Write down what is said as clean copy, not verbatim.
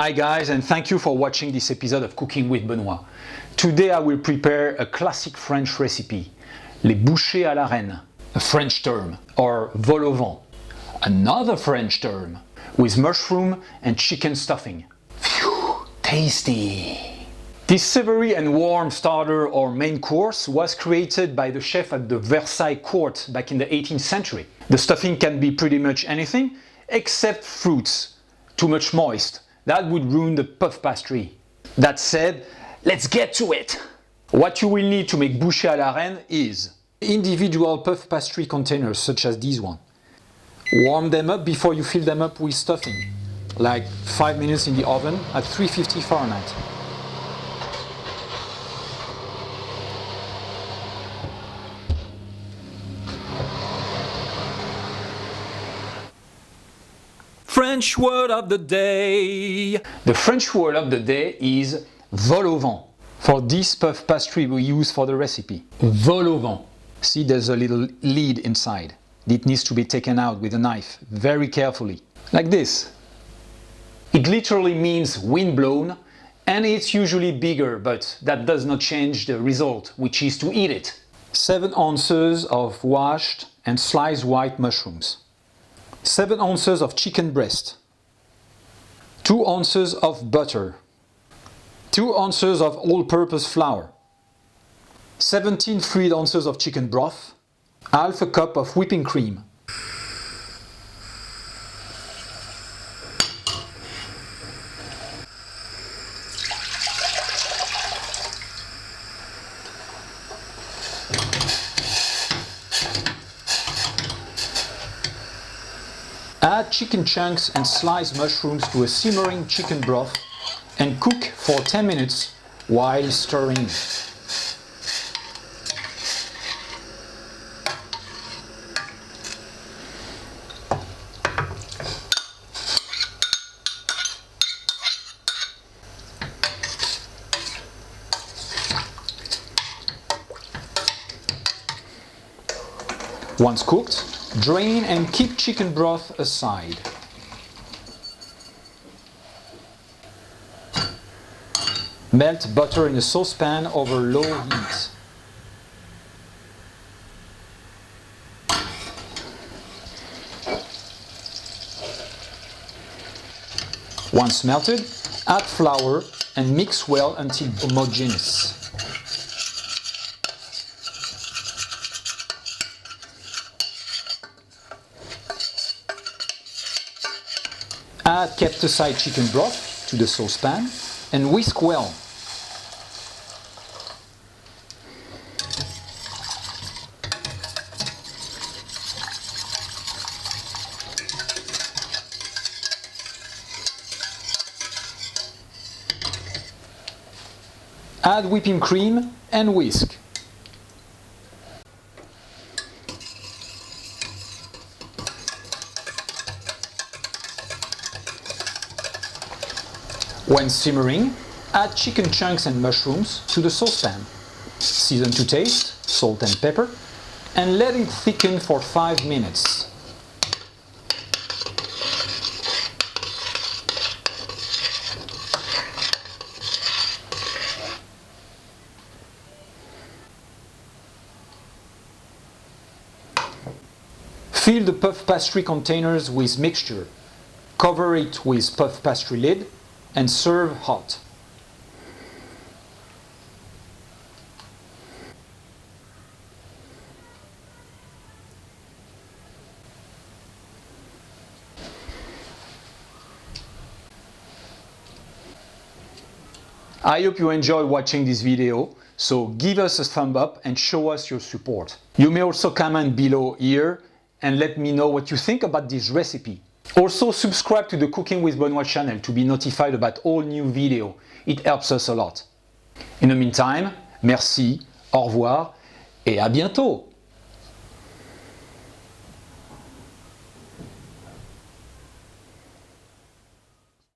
Hi guys, and thank you for watching this episode of Cooking with Benoit. Today I will prepare a classic French recipe, les bouchées à la reine, a French term, or vol au vent, another French term, with mushroom and chicken stuffing. Phew, tasty! This savory and warm starter or main course was created by the chef at the Versailles court back in the 18th century. The stuffing can be pretty much anything except fruits, too much moist. That would ruin the puff pastry. That said, let's get to it! What you will need to make bouchées à la reine is individual puff pastry containers such as these one. Warm them up before you fill them up with stuffing, like 5 minutes in the oven at 350 Fahrenheit. French word of the day. The French word of the day is vol au vent. For this puff pastry we use for the recipe. Vol au vent. See, there's a little lid inside. It needs to be taken out with a knife, very carefully. Like this. It literally means wind blown, and it's usually bigger, but that does not change the result, which is to eat it. 7 ounces of washed and sliced white mushrooms. 7 ounces of chicken breast, 2 ounces of butter, 2 ounces of all-purpose flour, 17 fluid ounces of chicken broth, half a cup of whipping cream. Add chicken chunks and sliced mushrooms to a simmering chicken broth and cook for 10 minutes while stirring. Once cooked, drain and keep chicken broth aside. Melt butter in a saucepan over low heat. Once melted, add flour and mix well until homogeneous. Add kept aside chicken broth to the saucepan and whisk well. Add whipping cream and whisk. When simmering, add chicken chunks and mushrooms to the saucepan. Season to taste, salt and pepper, and let it thicken for 5 minutes. Fill the puff pastry containers with mixture. Cover it with puff pastry lid and serve hot. I hope you enjoyed watching this video, so give us a thumb up and show us your support. You may also comment below here and let me know what you think about this recipe. Also, subscribe to the Cooking with Benoit channel to be notified about all new videos. It helps us a lot. In the meantime, merci, au revoir et à bientôt!